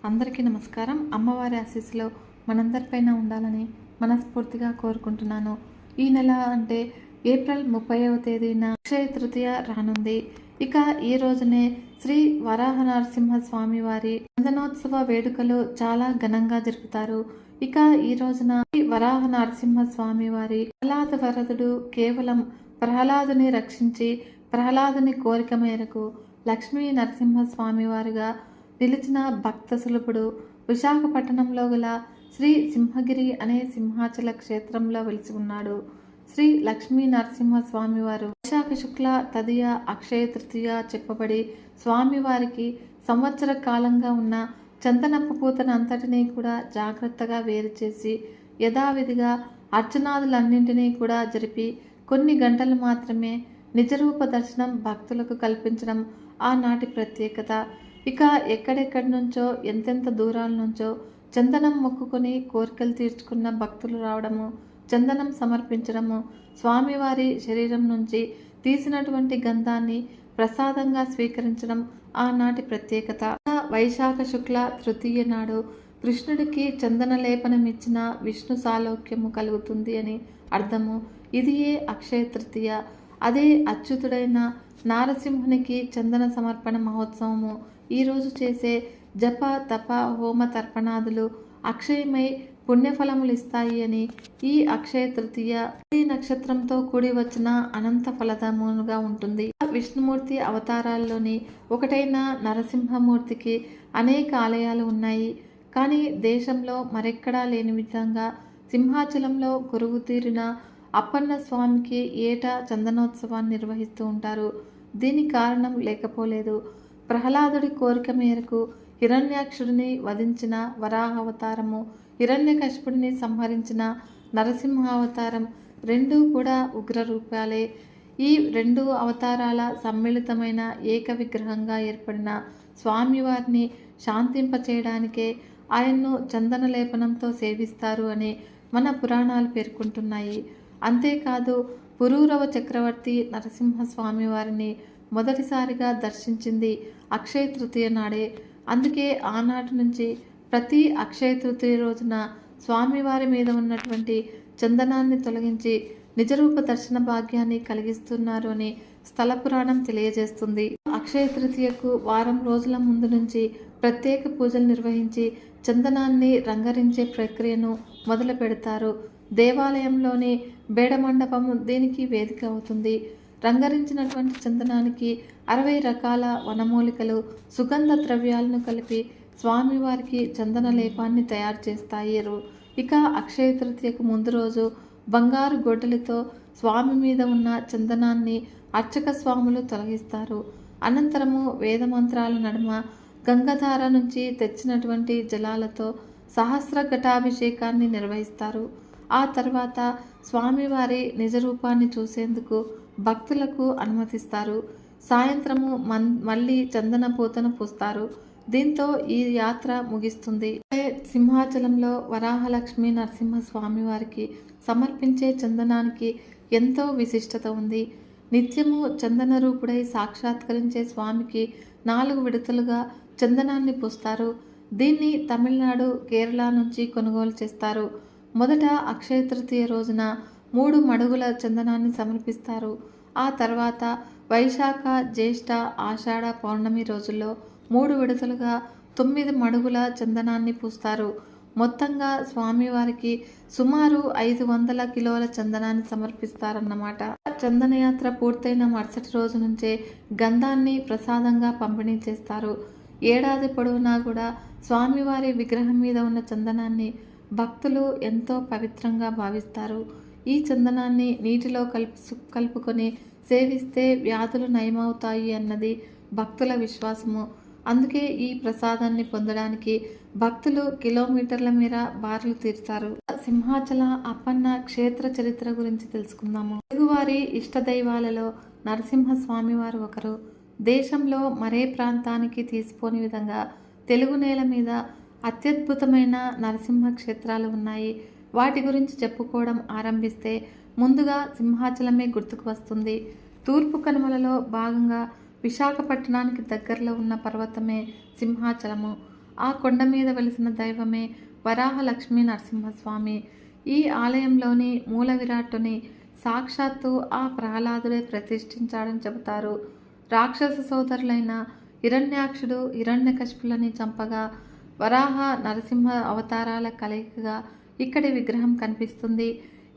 అందరికీ నమస్కారం. అమ్మవారి ఆశీస్సులు మనందరిపైన ఉండాలని మనస్ఫూర్తిగా కోరుకుంటున్నాను. ఈ నెల అంటే ఏప్రిల్ 30వ తేదీన అక్షయ తృతీయ రానుంది. ఇక ఈ రోజునే శ్రీ వరాహ నరసింహ స్వామి వారి చందనోత్సవ వేడుకలు చాలా ఘనంగా జరుపుతారు. ఇక ఈ రోజున వరాహ నరసింహ స్వామి వారి ప్రహ్లాద వరదుడు కేవలం ప్రహ్లాదుని రక్షించి ప్రహ్లాదుని కోరిక మేరకు లక్ష్మీ నరసింహ స్వామి వారిగా నిలిచిన భక్త సులభుడు విశాఖపట్నంలో గల శ్రీ సింహగిరి అనే సింహాచల క్షేత్రంలో వెలిసి ఉన్నాడు. శ్రీ లక్ష్మీ నరసింహ స్వామివారు వైశాఖ శుక్ల తదియ అక్షయ తృతీయ చెప్పబడి స్వామివారికి సంవత్సర కాలంగా ఉన్న చందనపు పూతను అంతటినీ కూడా జాగ్రత్తగా వేరు చేసి యథావిధిగా అర్చనాదులన్నింటినీ కూడా జరిపి కొన్ని గంటలు మాత్రమే నిజరూప దర్శనం భక్తులకు కల్పించడం ఆనాటి ప్రత్యేకత. ఇక ఎక్కడెక్కడి నుంచో ఎంతెంత దూరాల నుంచో చందనం మొక్కుకొని కోరికలు తీర్చుకున్న భక్తులు రావడము, చందనం సమర్పించడము, స్వామివారి శరీరం నుంచి తీసినటువంటి గంధాన్ని ప్రసాదంగా స్వీకరించడం ఆనాటి ప్రత్యేకత. వైశాఖ శుక్ల తృతీయ నాడు కృష్ణుడికి చందన లేపనం ఇచ్చిన విష్ణు సాలోక్యము కలుగుతుంది అని అర్థము. ఇదియే అక్షయ తృతీయ. అదే అచ్యుతుడైన నారసింహునికి చందన సమర్పణ మహోత్సవము. ఈరోజు చేసే జప తప హోమ తర్పణాదులు అక్షయమై పుణ్యఫలములు ఇస్తాయి అని ఈ అక్షయ తృతీయ ఈ నక్షత్రంతో కూడి వచ్చిన అనంత ఫలదముగా ఉంటుంది. విష్ణుమూర్తి అవతారాల్లోని ఒకటైన నరసింహమూర్తికి అనేక ఆలయాలు ఉన్నాయి. కానీ దేశంలో మరెక్కడా లేని విధంగా సింహాచలంలో కొలువు తీరిన అప్పన్న స్వామికి ఏటా చందనోత్సవాన్ని నిర్వహిస్తూ ఉంటారు. దీని కారణం లేకపోలేదు. ప్రహ్లాదుడి కోరిక మేరకు హిరణ్యాక్షుడిని వధించిన వరాహ అవతారము, హిరణ్యకశిపుడిని సంహరించిన నరసింహావతారం రెండూ కూడా ఉగ్ర రూపాలే. ఈ రెండు అవతారాల సమ్మిళితమైన ఏక విగ్రహంగా ఏర్పడిన స్వామివారిని శాంతింపచేయడానికే ఆయన్ను చందన లేపనంతో సేవిస్తారు అని మన పురాణాలు పేర్కొంటున్నాయి. అంతేకాదు పురూరవ చక్రవర్తి నరసింహస్వామి వారిని మొదటిసారిగా దర్శించింది అక్షయ తృతీయ నాడే. అందుకే ఆనాటి నుంచి ప్రతి అక్షయ తృతీయ రోజున స్వామివారి మీద ఉన్నటువంటి చందనాన్ని తొలగించి నిజరూప దర్శన భాగ్యాన్ని కలిగిస్తున్నారు అని స్థల పురాణం తెలియజేస్తుంది. అక్షయ తృతీయకు వారం రోజుల ముందు నుంచి ప్రత్యేక పూజలు నిర్వహించి చందనాన్ని రంగరించే ప్రక్రియను మొదలు పెడతారు. దేవాలయంలోని బేడ మండపం దీనికి వేదిక అవుతుంది. రంగరించినటువంటి చందనానికి 60 రకాల వనమూలికలు, సుగంధ ద్రవ్యాలను కలిపి స్వామివారికి చందన లేపాన్ని తయారు చేస్తారు. ఇక అక్షయ తృతీయకు ముందు రోజు బంగారు గొడ్డలితో స్వామి మీద ఉన్న చందనాన్ని అర్చక స్వాములు తొలగిస్తారు. అనంతరము వేదమంత్రాల నడుమ గంగాధార నుంచి తెచ్చినటువంటి జలాలతో సహస్ర ఘటాభిషేకాన్ని నిర్వహిస్తారు. ఆ తర్వాత స్వామివారి నిజరూపాన్ని చూసేందుకు భక్తులకు అనుమతిస్తారు. సాయంత్రము మళ్ళీ చందన పూతను పూస్తారు. దీంతో ఈ యాత్ర ముగిస్తుంది. సింహాచలంలో వరాహలక్ష్మి నరసింహ స్వామి వారికి సమర్పించే చందనానికి ఎంతో విశిష్టత ఉంది. నిత్యము చందన రూపుడై సాక్షాత్కరించే స్వామికి 4 విడతలుగా చందనాన్ని పూస్తారు. దీన్ని తమిళనాడు, కేరళ నుంచి కొనుగోలు చేస్తారు. మొదట అక్షయ తృతీయ రోజున 3 మడుగుల చందనాన్ని సమర్పిస్తారు. ఆ తర్వాత వైశాఖ, జ్యేష్ఠ, ఆషాఢ పౌర్ణమి రోజుల్లో 3 విడతలుగా 9 మడుగుల చందనాన్ని పూస్తారు. మొత్తంగా స్వామివారికి సుమారు 500 కిలోల చందనాన్ని సమర్పిస్తారన్నమాట. చందనయాత్ర పూర్తయిన మరుసటి రోజు నుంచే గంధాన్ని ప్రసాదంగా పంపిణీ చేస్తారు. ఏడాది పొడవునా కూడా స్వామివారి విగ్రహం మీద ఉన్న చందనాన్ని భక్తులు ఎంతో పవిత్రంగా భావిస్తారు. ఈ చందనాన్ని నీటిలో కలుపుకొని సేవిస్తే వ్యాధులు నయమవుతాయి అన్నది భక్తుల విశ్వాసము. అందుకే ఈ ప్రసాదాన్ని పొందడానికి భక్తులు కిలోమీటర్ల మేర బారులు తీరుతారు. సింహాచల అప్పన్న క్షేత్ర చరిత్ర గురించి తెలుసుకుందాము. తెలుగువారి ఇష్ట దైవాలలో నరసింహస్వామి వారు ఒకరు. దేశంలో మరే ప్రాంతానికి తీసిపోని విధంగా తెలుగు నేల మీద అత్యద్భుతమైన నరసింహ క్షేత్రాలు ఉన్నాయి. వాటి గురించి చెప్పుకోవడం ఆరంభిస్తే ముందుగా సింహాచలమే గుర్తుకు వస్తుంది. తూర్పు కనుమలలో భాగంగా విశాఖపట్నానికి దగ్గరలో ఉన్న పర్వతమే సింహాచలము. ఆ కొండ మీద వెలిసిన దైవమే వరాహ లక్ష్మీ నరసింహస్వామి. ఈ ఆలయంలోని మూల విరాట్టుని సాక్షాత్తు ఆ ప్రహ్లాదుడే ప్రతిష్ఠించాడని చెబుతారు. రాక్షస సోదరులైన హిరణ్యాక్షుడు హిరణ్యకశిపులని చంపగా వరాహ నరసింహ అవతారాల కలయికగా ఇక్కడి విగ్రహం కనిపిస్తుంది.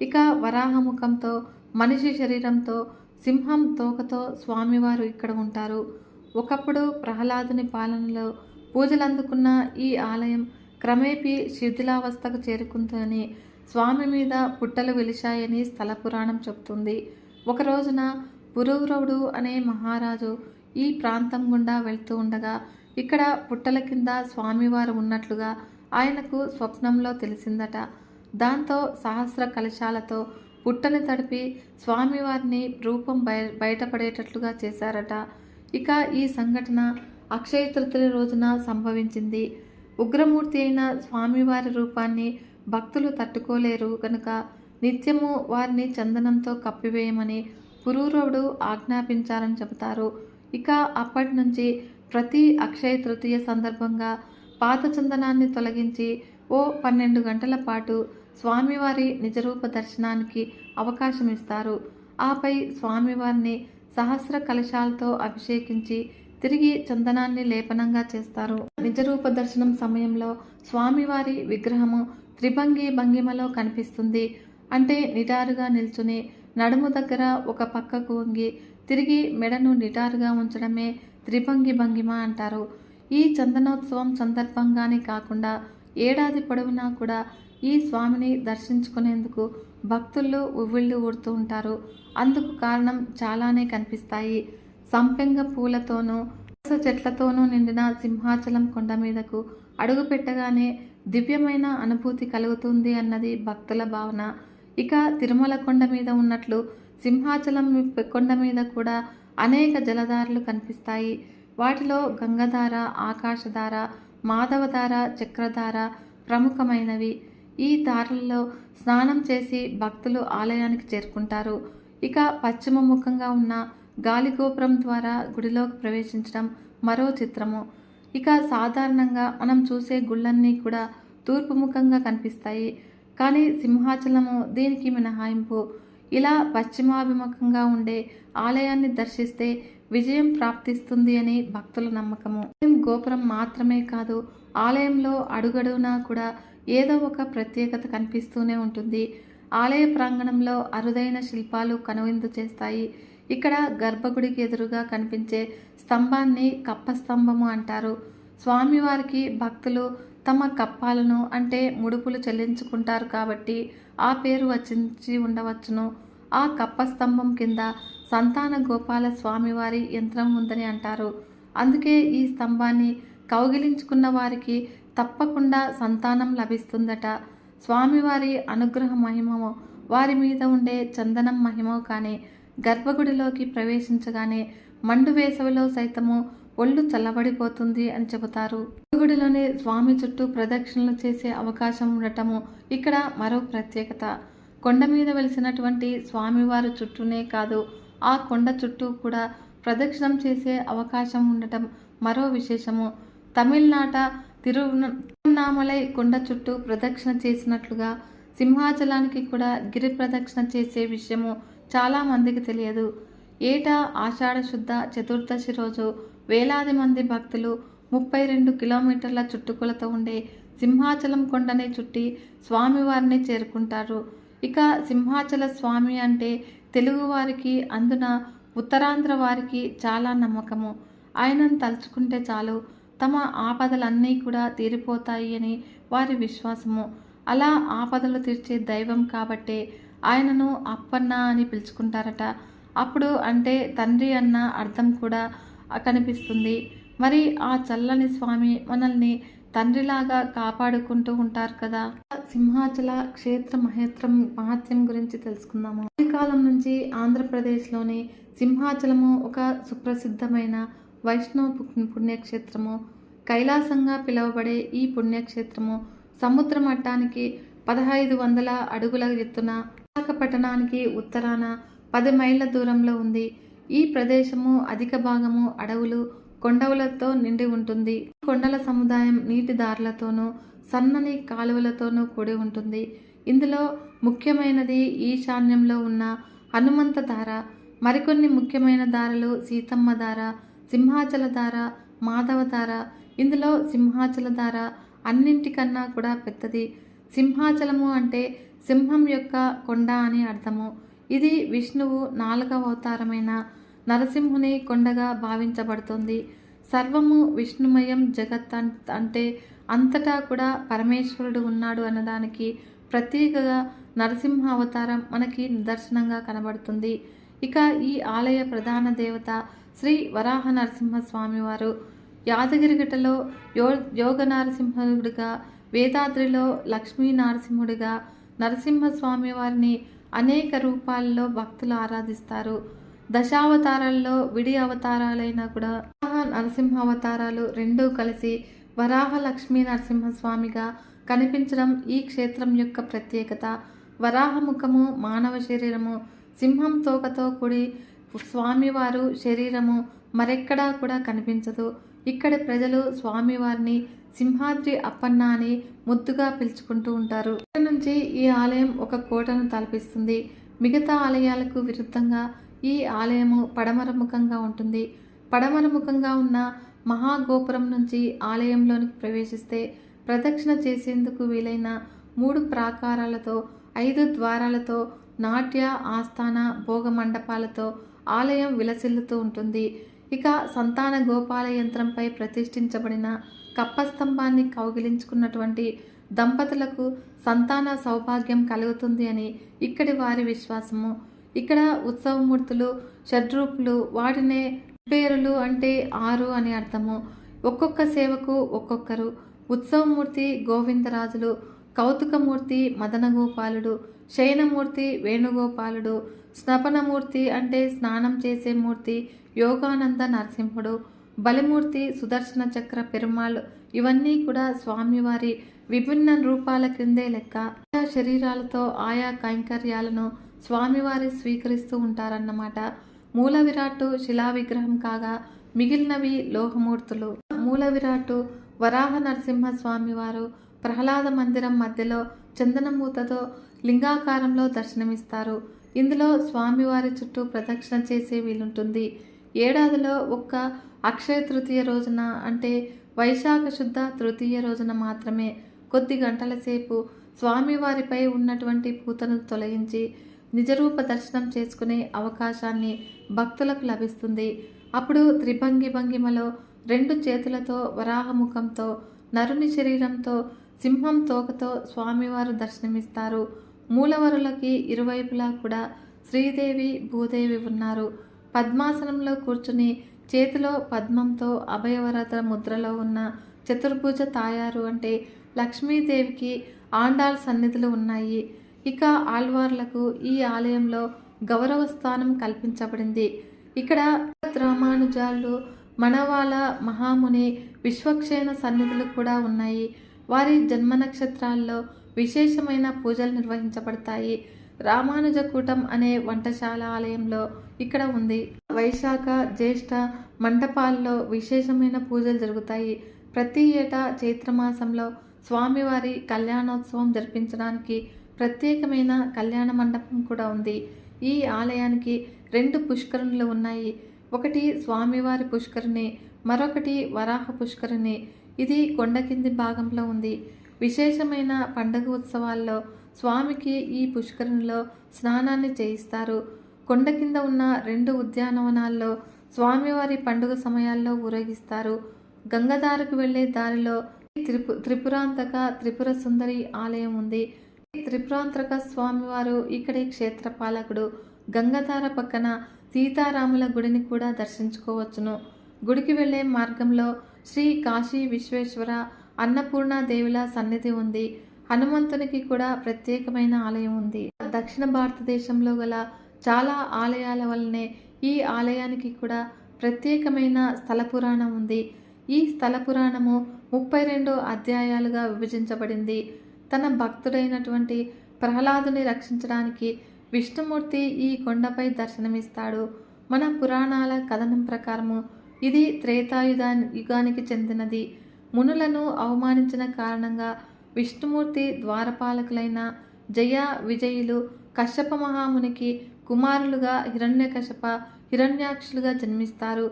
ఇక వరాహ ముఖంతో మనిషి శరీరంతో సింహం తోకతో స్వామివారు ఇక్కడ ఉంటారు. ఒకప్పుడు ప్రహ్లాదుని పాలనలో పూజలందుకున్న ఈ ఆలయం క్రమేపీ శిథిలావస్థకు చేరుకుందని, స్వామి మీద పుట్టలు వెలిశాయని స్థల పురాణం చెబుతుంది. ఒక రోజున పురూరవుడు అనే మహారాజు ఈ ప్రాంతం గుండా వెళ్తూ ఉండగా ఇక్కడ పుట్టల కింద స్వామివారు ఉన్నట్లుగా ఆయనకు స్వప్నంలో తెలిసిందట. దాంతో సహస్ర కలశాలతో పుట్టని తడిపి స్వామివారిని రూపం బయటపడేటట్లుగా చేశారట. ఇక ఈ సంఘటన అక్షయ తృతీయ రోజున సంభవించింది. ఉగ్రమూర్తి అయిన స్వామివారి రూపాన్ని భక్తులు తట్టుకోలేరు కనుక నిత్యము వారిని చందనంతో కప్పివేయమని పురూరవుడు ఆజ్ఞాపించారని చెబుతారు. ఇక అప్పటి నుంచి ప్రతి అక్షయ తృతీయ సందర్భంగా పాత చందనాన్ని తొలగించి ఓ 12 గంటల పాటు స్వామివారి నిజరూప దర్శనానికి అవకాశం ఇస్తారు. ఆపై స్వామివారిని సహస్ర కలశాలతో అభిషేకించి తిరిగి చందనాన్ని లేపనంగా చేస్తారు. నిజరూప దర్శనం సమయంలో స్వామివారి విగ్రహము త్రిభంగి భంగిమలో కనిపిస్తుంది. అంటే నిటారుగా నిల్చుని నడుము దగ్గర ఒక పక్కకు వంగి తిరిగి మెడను నిటారుగా ఉంచడమే త్రిభంగి భంగిమ అంటారు. ఈ చందనోత్సవం సందర్భంగానే కాకుండా ఏడాది పొడవునా కూడా ఈ స్వామిని దర్శించుకునేందుకు భక్తులు ఉవ్విళ్ళు ఊడుతూ ఉంటారు. అందుకు కారణం చాలానే కనిపిస్తాయి. సంపెంగ పూలతోనూ చెట్లతోనూ నిండిన సింహాచలం కొండ మీదకు అడుగు పెట్టగానే దివ్యమైన అనుభూతి కలుగుతుంది అన్నది భక్తుల భావన. ఇక తిరుమల కొండ మీద ఉన్నట్లు సింహాచలం కొండ మీద కూడా అనేక జలధారలు కనిపిస్తాయి. వాటిలో గంగధార, ఆకాశధార, మాధవధార, చక్రధార ప్రముఖమైనవి. ఈ దారుల్లో స్నానం చేసి భక్తులు ఆలయానికి చేరుకుంటారు. ఇక పశ్చిమ ముఖంగా ఉన్న గాలిగోపురం ద్వారా గుడిలోకి ప్రవేశించడం మరో చిత్రము. ఇక సాధారణంగా మనం చూసే గుళ్ళన్నీ కూడా తూర్పు ముఖంగా కనిపిస్తాయి. కానీ సింహాచలము దీనికి మినహాయింపు. ఇలా పశ్చిమాభిముఖంగా ఉండే ఆలయాన్ని దర్శిస్తే విజయం ప్రాప్తిస్తుంది అని భక్తుల నమ్మకము. గోపురం మాత్రమే కాదు, ఆలయంలో అడుగడుగునా కూడా ఏదో ఒక ప్రత్యేకత కనిపిస్తూనే ఉంటుంది. ఆలయ ప్రాంగణంలో అరుదైన శిల్పాలు కనువిందు చేస్తాయి. ఇక్కడ గర్భగుడికి ఎదురుగా కనిపించే స్తంభాన్ని కప్ప స్తంభము అంటారు. స్వామివారికి భక్తులు తమ కప్పాలను అంటే ముడుపులు చెల్లించుకుంటారు కాబట్టి ఆ పేరు వచ్చి ఉండవచ్చును. ఆ కప్ప స్తంభం కింద సంతాన గోపాల స్వామివారి యంత్రం ఉందని అంటారు. అందుకే ఈ స్తంభాన్ని కౌగిలించుకున్న వారికి తప్పకుండా సంతానం లభిస్తుందట. స్వామివారి అనుగ్రహ మహిమము, వారి మీద ఉండే చందనం మహిమో కానీ గర్భగుడిలోకి ప్రవేశించగానే మండు వేసవిలో సైతము ఒళ్ళు చల్లబడిపోతుంది అని చెబుతారు. గుడిలోని స్వామి చుట్టూ ప్రదక్షిణలు చేసే అవకాశం ఉండటము ఇక్కడ మరో ప్రత్యేకత. కొండ మీద వెలిసినటువంటి స్వామివారి చుట్టూనే కాదు, ఆ కొండ చుట్టూ కూడా ప్రదక్షిణం చేసే అవకాశం ఉండటం మరో విశేషము. తమిళనాట తిరువన్నామలై కొండ చుట్టూ ప్రదక్షిణ చేసినట్లుగా సింహాచలానికి కూడా గిరి ప్రదక్షిణ చేసే విషయము చాలామందికి తెలియదు. ఏటా ఆషాఢ శుద్ధ చతుర్దశి రోజు వేలాది మంది భక్తులు 32 కిలోమీటర్ల చుట్టుకొలత ఉండే సింహాచలం కొండని చుట్టి స్వామివారిని చేరుకుంటారు. ఇక సింహాచల స్వామి అంటే తెలుగువారికి, అందున ఉత్తరాంధ్ర వారికి చాలా నమ్మకము. ఆయనను తలుచుకుంటే చాలు తమ ఆపదలన్నీ కూడా తీరిపోతాయి అని వారి విశ్వాసము. అలా ఆపదలు తీర్చే దైవం కాబట్టే ఆయనను అప్పన్న అని పిలుచుకుంటారట. అప్పుడు అంటే తండ్రి అన్న అర్థం కూడా కనిపిస్తుంది. మరి ఆ చల్లని స్వామి మనల్ని తండ్రిలాగా కాపాడుకుంటూ ఉంటారు కదా. సింహాచల క్షేత్ర మహత్యం గురించి తెలుసుకుందాము. ఈ కాలం నుంచి ఆంధ్రప్రదేశ్లోని సింహాచలము ఒక సుప్రసిద్ధమైన వైష్ణవ పుణ్యక్షేత్రము. కైలాసంగా పిలువబడే ఈ పుణ్యక్షేత్రము సముద్ర మట్టానికి 1500 అడుగుల ఎత్తున విశాఖపట్టణానికి ఉత్తరాన 10 మైళ్ళ దూరంలో ఉంది. ఈ ప్రదేశము అధిక భాగము అడవులు, కొండవులతో నిండి ఉంటుంది. కొండల సముదాయం నీటి దారులతోనూ సన్నని కాలువలతోనూ కూడి ఉంటుంది. ఇందులో ముఖ్యమైనది ఈశాన్యంలో ఉన్న హనుమంత ధార. మరికొన్ని ముఖ్యమైన దారలు సీతమ్మ ధార, సింహాచల ధార, మాధవ ధార. ఇందులో సింహాచల ధార అన్నింటికన్నా కూడా పెద్దది. సింహాచలము అంటే సింహం యొక్క కొండ అని అర్థము. ఇది విష్ణువు 4వ అవతారమైన నరసింహుని కొండగా భావించబడుతుంది. సర్వము విష్ణుమయం జగత్ అంటే అంతటా కూడా పరమేశ్వరుడు ఉన్నాడు అన్నదానికి ప్రతీకగా నరసింహ అవతారం మనకి నిదర్శనంగా కనబడుతుంది. ఇక ఈ ఆలయ ప్రధాన దేవత శ్రీ వరాహ నరసింహస్వామివారు. యాదగిరిగుట్టలో యోగ నరసింహుడిగా, వేదాద్రిలో లక్ష్మీ నరసింహుడిగా నరసింహస్వామి వారిని అనేక రూపాల్లో భక్తులు ఆరాధిస్తారు. దశావతారాల్లో విడి అవతారాలైనా కూడా వరాహ నరసింహ అవతారాలు రెండూ కలిసి వరాహ లక్ష్మీ నరసింహస్వామిగా కనిపించడం ఈ క్షేత్రం యొక్క ప్రత్యేకత. వరాహ ముఖము మానవ శరీరము, సింహం తోకతో కూడి స్వామివారు శరీరము మరెక్కడా కూడా కనిపించదు. ఇక్కడి ప్రజలు స్వామివారిని సింహాద్రి అప్పన్న అని ముద్దుగా పిలుచుకుంటూ ఉంటారు. ఇక్కడ నుంచి ఈ ఆలయం ఒక కోటను తలపిస్తుంది. మిగతా ఆలయాలకు విరుద్ధంగా ఈ ఆలయము పడమర ముఖంగా ఉంటుంది. పడమర ముఖంగా ఉన్న మహాగోపురం నుంచి ఆలయంలోనికి ప్రవేశిస్తే ప్రదక్షిణ చేసేందుకు వీలైన 3 ప్రాకారాలతో 5 ద్వారాలతో నాట్య ఆస్థాన భోగ మండపాలతో ఆలయం విలసిల్లుతూ ఉంటుంది. ఇక సంతాన గోపాల యంత్రంపై ప్రతిష్ఠించబడిన కప్పస్తంభాన్ని కౌగిలించుకున్నటువంటి దంపతులకు సంతాన సౌభాగ్యం కలుగుతుంది అని ఇక్కడి వారి విశ్వాసము. ఇక్కడ ఉత్సవమూర్తులు షడ్రూపులు, వాటినే పేరులు అంటే 6 అని అర్థము. ఒక్కొక్క సేవకు ఒక్కొక్కరు. ఉత్సవమూర్తి గోవిందరాజులు, కౌతుకమూర్తి మదనగోపాలుడు, శయనమూర్తి వేణుగోపాలుడు, స్నపనమూర్తి అంటే స్నానం చేసే మూర్తి యోగానంద నరసింహుడు, బలిమూర్తి సుదర్శన చక్ర పెరుమాళ్. ఇవన్నీ కూడా స్వామివారి విభిన్న రూపాల క్రిందే లెక్క. ఆయా శరీరాలతో ఆయా కైంకర్యాలను స్వామివారి స్వీకరిస్తూ ఉంటారన్నమాట. మూల విరాట్టు శిలా విగ్రహం కాగా మిగిలినవి లోహమూర్తులు. మూల విరాట్టు వరాహ నరసింహ స్వామివారు ప్రహ్లాద మందిరం మధ్యలో చందనమూతతో లింగాకారంలో దర్శనమిస్తారు. ఇందులో స్వామివారి చుట్టూ ప్రదక్షిణ చేసే వీలుంటుంది. ఏడాదిలో ఒక్క అక్షయ తృతీయ రోజున అంటే వైశాఖ శుద్ధ తృతీయ రోజున మాత్రమే కొద్ది గంటల సేపు స్వామివారిపై ఉన్నటువంటి పూతను తొలగించి నిజరూప దర్శనం చేసుకునే అవకాశాన్ని భక్తులకు లభిస్తుంది. అప్పుడు త్రిభంగి భంగిమలో 2 చేతులతో వరాహముఖంతో నరుని శరీరంతో సింహం తోకతో స్వామివారు దర్శనమిస్తారు. మూలవరులకి ఇరువైపులా కూడా శ్రీదేవి భూదేవి ఉన్నారు. పద్మాసనంలో కూర్చుని చేతిలో పద్మంతో అభయవరద ముద్రలో ఉన్న చతుర్భుజ తాయారు అంటే లక్ష్మీదేవికి ఆండాల్ సన్నిధులు ఉన్నాయి. ఇక ఆళ్వార్లకు ఈ ఆలయంలో గౌరవ స్థానం కల్పించబడింది. ఇక్కడ రామానుజాలు, మనవాల మహాముని, విశ్వక్షేణ సన్నిధులు కూడా ఉన్నాయి. వారి జన్మ నక్షత్రాల్లో విశేషమైన పూజలు నిర్వహించబడతాయి. రామానుజ కూటం అనే వంటశాల ఆలయంలో ఇక్కడ ఉంది. వైశాఖ జ్యేష్ఠ మండపాల్లో విశేషమైన పూజలు జరుగుతాయి. ప్రతి ఏటా చైత్రమాసంలో స్వామివారి కళ్యాణోత్సవం జరిపించడానికి ప్రత్యేకమైన కళ్యాణ మండపం కూడా ఉంది. ఈ ఆలయానికి 2 పుష్కరుణులు ఉన్నాయి. ఒకటి స్వామివారి పుష్కరిణి, మరొకటి వరాహ పుష్కరిణి. ఇది కొండ కింది భాగంలో ఉంది. విశేషమైన పండుగ ఉత్సవాల్లో స్వామికి ఈ పుష్కరిణిలో స్నానాన్ని చేయిస్తారు. కొండ కింద ఉన్న 2 ఉద్యానవనాల్లో స్వామివారి పండుగ సమయాల్లో ఊరేగిస్తారు. గంగదారకు వెళ్లే దారిలో త్రిపురాంతక త్రిపుర సుందరి ఆలయం ఉంది. త్రిపురాంతక స్వామివారు ఇక్కడి క్షేత్రపాలకుడు. గంగధార పక్కన సీతారాముల గుడిని కూడా దర్శించుకోవచ్చును. గుడికి వెళ్లే మార్గంలో శ్రీ కాశీ విశ్వేశ్వర అన్నపూర్ణాదేవిల సన్నిధి ఉంది. హనుమంతునికి కూడా ప్రత్యేకమైన ఆలయం ఉంది. దక్షిణ భారతదేశంలో గల చాలా ఆలయాల వల్లనే ఈ ఆలయానికి కూడా ప్రత్యేకమైన స్థల పురాణం ఉంది. ఈ స్థల పురాణము 32 అధ్యాయాలుగా విభజించబడింది. తన భక్తుడైనటువంటి ప్రహ్లాదుని రక్షించడానికి విష్ణుమూర్తి ఈ కొండపై దర్శనమిస్తాడు. మన పురాణాల కథనం ప్రకారము ఇది యుగానికి చెందినది. మునులను అవమానించిన కారణంగా విష్ణుమూర్తి ద్వారపాలకులైన జయ విజయులు కశ్యప మహామునికి కుమారులుగా హిరణ్యకశప హిరణ్యాక్షులుగా జన్మిస్తారు.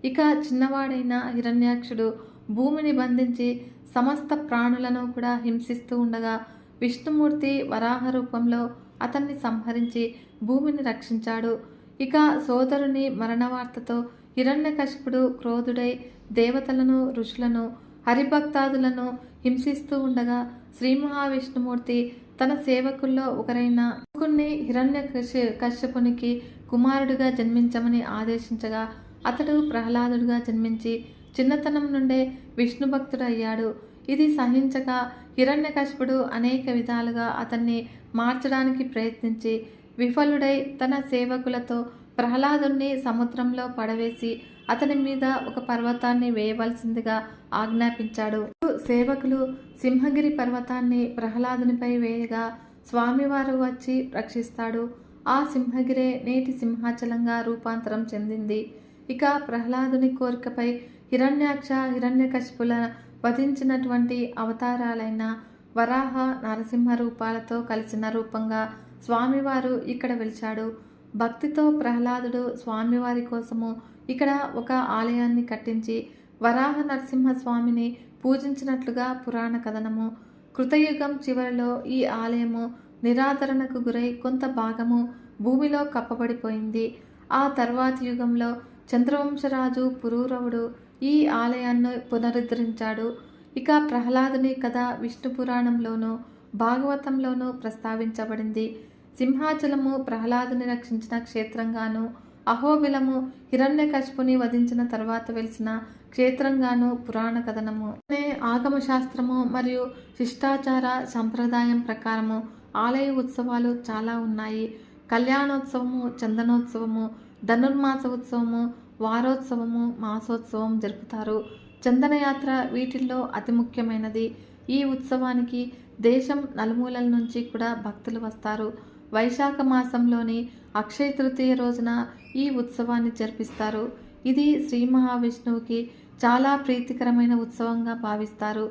ఇక చిన్నవాడైన హిరణ్యాక్షుడు భూమిని బంధించి సమస్త ప్రాణులను కూడా హింసిస్తూ ఉండగా విష్ణుమూర్తి వరాహ రూపంలో అతన్ని సంహరించి భూమిని రక్షించాడు. ఇక సోదరుని మరణవార్తతో హిరణ్యకశిపుడు క్రోధుడై దేవతలను ఋషులను హరిభక్తాదులను హింసిస్తూ ఉండగా శ్రీ మహావిష్ణుమూర్తి తన సేవకుల్లో ఒకరైన శుకుణ్ణి కశ్యపునికి కుమారుడిగా జన్మించమని ఆదేశించగా అతడు ప్రహ్లాదుడిగా జన్మించి చిన్నతనం నుండే విష్ణు భక్తుడయ్యాడు. ఇది సహించక హిరణ్యకశిపుడు అనేక విధాలుగా అతన్ని మార్చడానికి ప్రయత్నించి విఫలుడై తన సేవకులతో ప్రహ్లాదుణ్ణి సముద్రంలో పడవేసి అతని మీద ఒక పర్వతాన్ని వేయవలసిందిగా ఆజ్ఞాపించాడు. సేవకులు సింహగిరి పర్వతాన్ని ప్రహ్లాదునిపై వేయగా స్వామివారు వచ్చి రక్షిస్తాడు. ఆ సింహగిరే నేటి సింహాచలంగా రూపాంతరం చెందింది. ఇక ప్రహ్లాదుని కోరికపై హిరణ్యాక్ష హిరణ్యకశిపుల వధించినటువంటి అవతారాలైన వరాహ నరసింహ రూపాలతో కలిసిన రూపంగా స్వామివారు ఇక్కడ వెలిచాడు. భక్తితో ప్రహ్లాదుడు స్వామివారి కోసము ఇక్కడ ఒక ఆలయాన్ని కట్టించి వరాహ నరసింహ స్వామిని పూజించినట్లుగా పురాణ కథనము. కృతయుగం చివరిలో ఈ ఆలయము నిరాదరణకు గురై కొంత భాగము భూమిలో కప్పబడిపోయింది. ఆ తర్వాతి యుగంలో చంద్రవంశరాజు పురూరవుడు ఈ ఆలయాన్ని పునరుద్ధరించాడు. ఇక ప్రహ్లాదుని కథ విష్ణు పురాణంలోనూ భాగవతంలోనూ ప్రస్తావించబడింది. సింహాచలము ప్రహ్లాదుని రక్షించిన క్షేత్రంగాను, అహోబిలము హిరణ్యకశిపుని వధించిన తర్వాత వెలిసిన క్షేత్రంగాను పురాణ కథనము. ఆగమశాస్త్రము మరియు శిష్టాచార సంప్రదాయం ప్రకారము ఆలయ ఉత్సవాలు చాలా ఉన్నాయి. కళ్యాణోత్సవము, చందనోత్సవము, ధనుర్మాస ఉత్సవము, వారోత్సవము, మాసోత్సవం జరుపుతారు. చందనయాత్ర వీటిల్లో అతి ముఖ్యమైనది. ఈ ఉత్సవానికి దేశం నలుమూలల నుంచి కూడా భక్తులు వస్తారు. వైశాఖ మాసంలోని అక్షయ తృతీయ రోజున ఈ ఉత్సవాన్ని జరిపిస్తారు. ఇది శ్రీ మహావిష్ణువుకి చాలా ప్రీతికరమైన ఉత్సవంగా భావిస్తారు.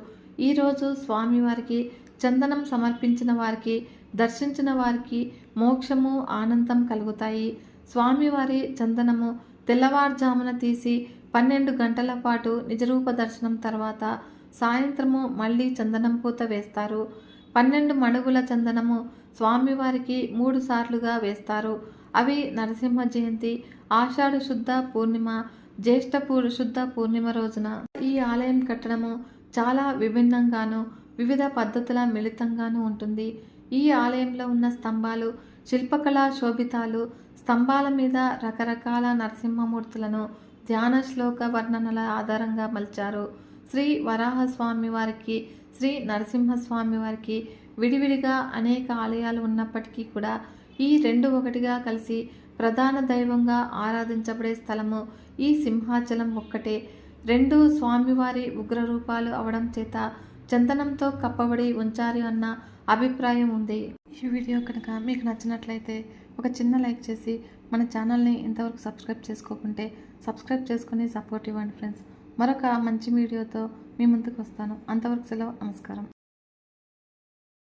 ఈరోజు స్వామివారికి చందనం సమర్పించిన వారికి, దర్శించిన వారికి మోక్షము, ఆనందం కలుగుతాయి. స్వామివారి చందనము తెల్లవారుజామున తీసి 12 గంటల పాటు నిజరూప దర్శనం తర్వాత సాయంత్రము మళ్ళీ చందనం పూత వేస్తారు. 12 మణుగుల చందనము స్వామివారికి 3 సార్లుగా వేస్తారు. అవి నరసింహ జయంతి, ఆషాఢ శుద్ధ పూర్ణిమ, జ్యేష్ఠ శుద్ధ పూర్ణిమ రోజున. ఈ ఆలయం కట్టడము చాలా విభిన్నంగాను వివిధ పద్ధతుల మిళితంగాను ఉంటుంది. ఈ ఆలయంలో ఉన్న స్తంభాలు శిల్పకళా శోభితాలు. స్తంభాల మీద రకరకాల నరసింహమూర్తులను ధ్యాన శ్లోక వర్ణనల ఆధారంగా మలిచారు. శ్రీ వరాహస్వామి వారికి, శ్రీ నరసింహస్వామి వారికి విడివిడిగా అనేక ఆలయాలు ఉన్నప్పటికీ కూడా ఈ రెండు ఒకటిగా కలిసి ప్రధాన దైవంగా ఆరాధించబడే స్థలము ఈ సింహాచలం ఒక్కటే. 2 స్వామివారి ఉగ్రరూపాలు అవడం చేత చందనంతో కప్పబడి ఉంచారు అన్న అభిప్రాయం ఉంది. ఈ వీడియో కనుక మీకు నచ్చినట్లయితే ఒక చిన్న లైక్ చేసి మన ఛానల్ని ఇంతవరకు సబ్స్క్రైబ్ చేసుకోకుంటే సబ్స్క్రైబ్ చేసుకుని సపోర్ట్ ఇవ్వండి ఫ్రెండ్స్. మరొక మంచి వీడియోతో మీ ముందుకు వస్తాను. అంతవరకు సెలవు. నమస్కారం.